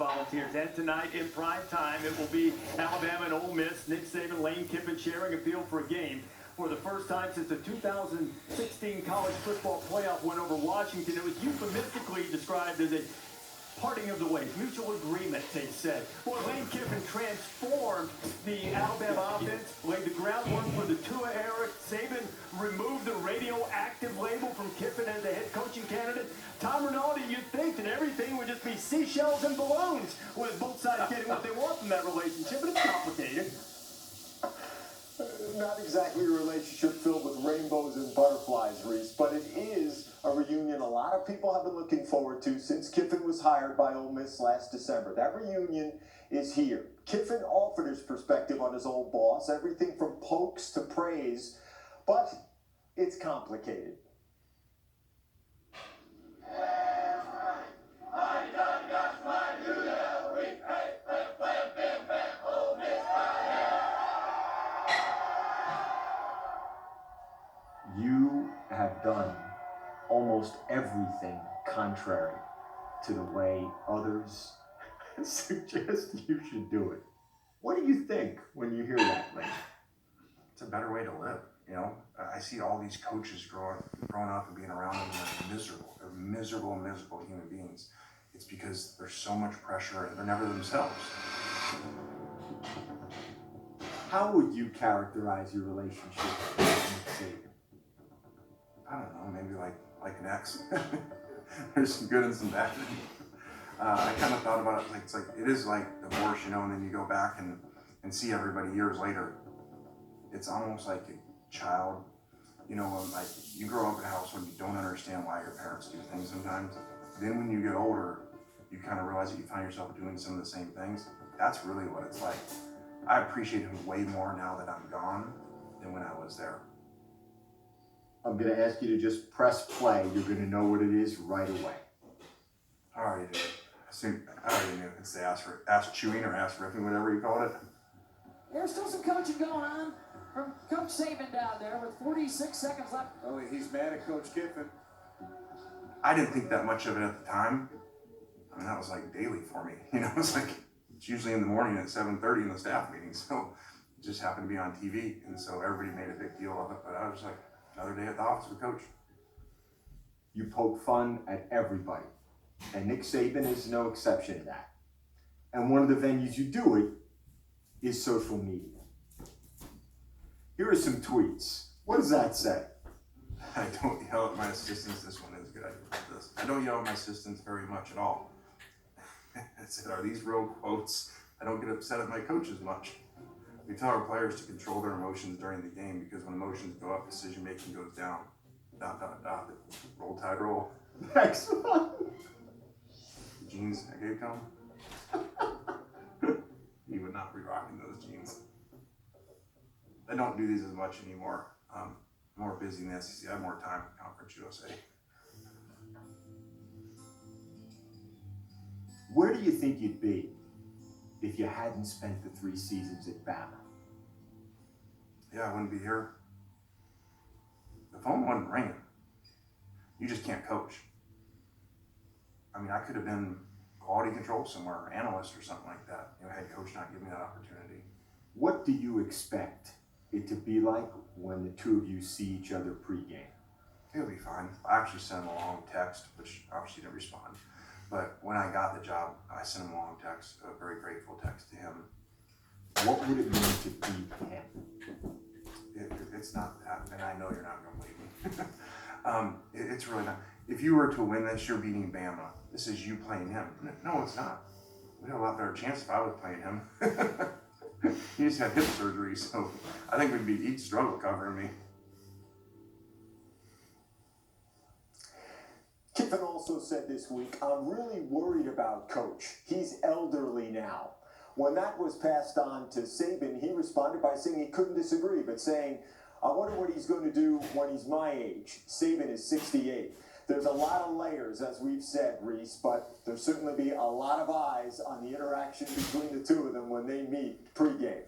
Volunteers. And tonight in prime time, it will be Alabama and Ole Miss. Nick Saban, Lane Kiffin sharing a field for a game. For the first time since the 2016 college football playoff win over Washington, it was euphemistically described as a parting of the ways, mutual agreement, they said. Boy, Lane Kiffin transformed the Alabama offense, laid the groundwork for the Tua era. Saban removed the radioactive label from Kiffin as a head coaching candidate. Tom Rinaldi, you'd think that everything would just be seashells and balloons with both sides getting what they want from that relationship, but it's complicated. Not exactly a relationship filled with rainbows and butterflies, Reese, but it is a reunion a lot of people have been looking forward to since Kiffin was hired by Ole Miss last December. That reunion is here. Kiffin offered his perspective on his old boss, everything from pokes to praise, but it's complicated. You have done almost everything contrary to the way others suggest you should do it. What do you think when you hear that, Lane? It's a better way to live, you know? I see all these coaches growing up and being around them, and they're miserable. They're miserable human beings. It's because there's so much pressure and they're never themselves. How would you characterize your relationship with Nick Saban? I don't know, maybe like an ex. There's some good and some bad. I kind of thought about it, it's like it is like divorce, you know, and then you go back and see everybody years later. It's almost like a child, you know, like you grow up in a house when you don't understand why your parents do things sometimes. Then when you get older, you kind of realize that you find yourself doing some of the same things. That's really what it's like. I appreciate him way more now that I'm gone than when I was there. I'm going to ask you to just press play. You're going to know what it is right away. I already did. I already knew. It's the ass chewing or ass ripping, whatever you call it. There's still some coaching going on from Coach Saban down there with 46 seconds left. Oh, he's mad at Coach Kiffin. I didn't think that much of it at the time. I mean, that was like daily for me. You know, it's usually in the morning at 7:30 in the staff meeting. So it just happened to be on TV. And so everybody made a big deal of it. But I was like, another day at the office with Coach. You poke fun at everybody. And Nick Saban is no exception to that. And one of the venues you do it is social media. Here are some tweets. What does that say? I don't yell at my assistants. This one is good. I don't yell at my assistants very much at all. I said, are these real quotes? I don't get upset at my coaches much. We tell our players to control their emotions during the game because when emotions go up, decision making goes down. ... Roll Tide roll. Excellent. Jeans I gave to him. He would not be rocking those jeans. I don't do these as much anymore. More busy in the SEC. I have more time in Conference USA. Where do you think you'd be if you hadn't spent the 3 seasons at Bama? Yeah, I wouldn't be here. The phone wasn't ringing. You just can't coach. I mean, I could have been quality control somewhere, or analyst or something like that. You know, head coach not giving me that opportunity. What do you expect it to be like when the two of you see each other pregame? It'll be fine. I actually sent him a long text, which obviously didn't respond. But when I got the job, I sent him a long text, a very grateful text to him. What would it mean to beat him? It's not that, and I know you're not going to believe me. It's really not. If you were to win this, you're beating Bama. This is you playing him. No, it's not. We had a lot better chance if I was playing him. He just had hip surgery, so I think he'd struggle covering me. Kiffin also said this week, I'm really worried about Coach. He's elderly now. When that was passed on to Saban, he responded by saying he couldn't disagree, but saying, I wonder what he's going to do when he's my age. Saban is 68. There's a lot of layers, as we've said, Reese, but there'll certainly be a lot of eyes on the interaction between the two of them when they meet pregame.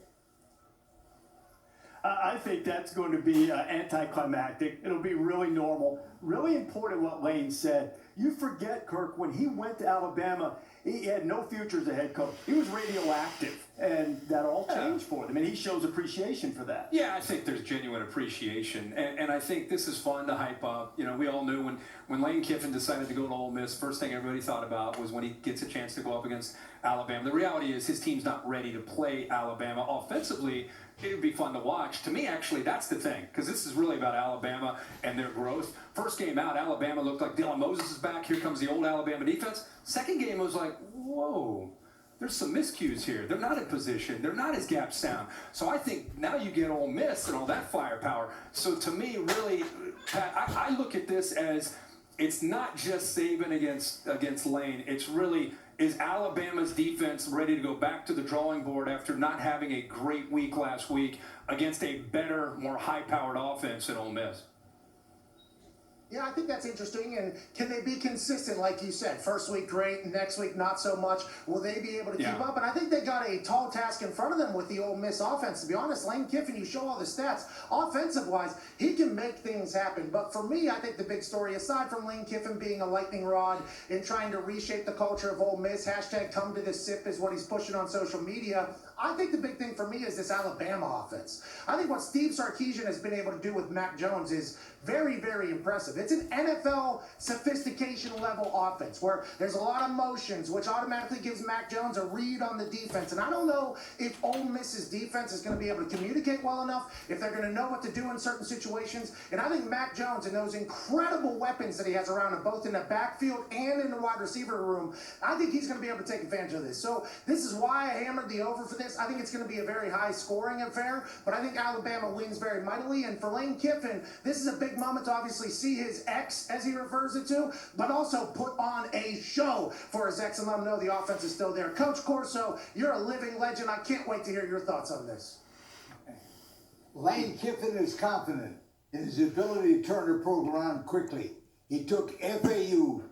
I think that's going to be anticlimactic. It'll be really normal. Really important what Lane said. You forget, Kirk, when he went to Alabama, He had no future as a head coach. He was radioactive, and that all changed for them, and he shows appreciation for that. Yeah, I think there's genuine appreciation, and I think this is fun to hype up. You know, we all knew when Lane Kiffin decided to go to Ole Miss, first thing everybody thought about was when he gets a chance to go up against Alabama. The reality is his team's not ready to play Alabama. Offensively, it would be fun to watch. To me, actually, that's the thing, because this is really about Alabama and their growth. First game out, Alabama looked like Dylan Moses is back. Here comes the old Alabama defense. Second game was like, whoa. There's some miscues here. They're not in position. They're not as gap sound. So I think now you get Ole Miss and all that firepower. So to me, really, Pat, I look at this as it's not just Saban against Lane. It's really, is Alabama's defense ready to go back to the drawing board after not having a great week last week against a better, more high-powered offense in Ole Miss? Yeah, I think that's interesting. And can they be consistent, like you said? First week, great. Next week, not so much. Will they be able to keep up? And I think they got a tall task in front of them with the Ole Miss offense. To be honest, Lane Kiffin, you show all the stats. Offensive-wise, he can make things happen. But for me, I think the big story, aside from Lane Kiffin being a lightning rod and trying to reshape the culture of Ole Miss, hashtag come to the sip is what he's pushing on social media, I think the big thing for me is this Alabama offense. I think what Steve Sarkisian has been able to do with Mac Jones is very, very impressive. It's an NFL sophistication level offense where there's a lot of motions, which automatically gives Mac Jones a read on the defense. And I don't know if Ole Miss's defense is going to be able to communicate well enough, if they're going to know what to do in certain situations. And I think Mac Jones and those incredible weapons that he has around him, both in the backfield and in the wide receiver room, I think he's going to be able to take advantage of this. So this is why I hammered the over for this. I think it's going to be a very high scoring affair, but I think Alabama wins very mightily. And for Lane Kiffin, this is a big moment to obviously see his ex, as he refers it to, but also put on a show for his ex and let him know the offense is still there. Coach Corso, you're a living legend. I can't wait to hear your thoughts on this. Lane Kiffin is confident in his ability to turn the program around quickly. He took FAU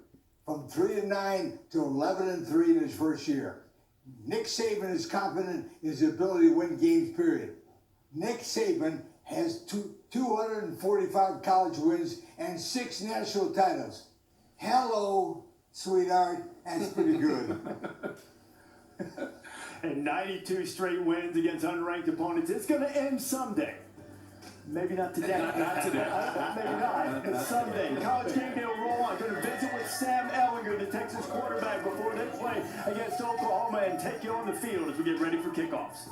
from 3-9 to 11-3 in his first year. Nick Saban is confident in his ability to win games, period. Nick Saban has 245 college wins and 6 national titles. Hello, sweetheart. That's pretty good. And 92 straight wins against unranked opponents. It's going to end someday. Maybe not today. Not today. Maybe not. But someday. College game day will roll on. Going to visit with Sam Ehlinger, the Texas quarterback, before they play against Oklahoma and take you on the field as we get ready for kickoffs.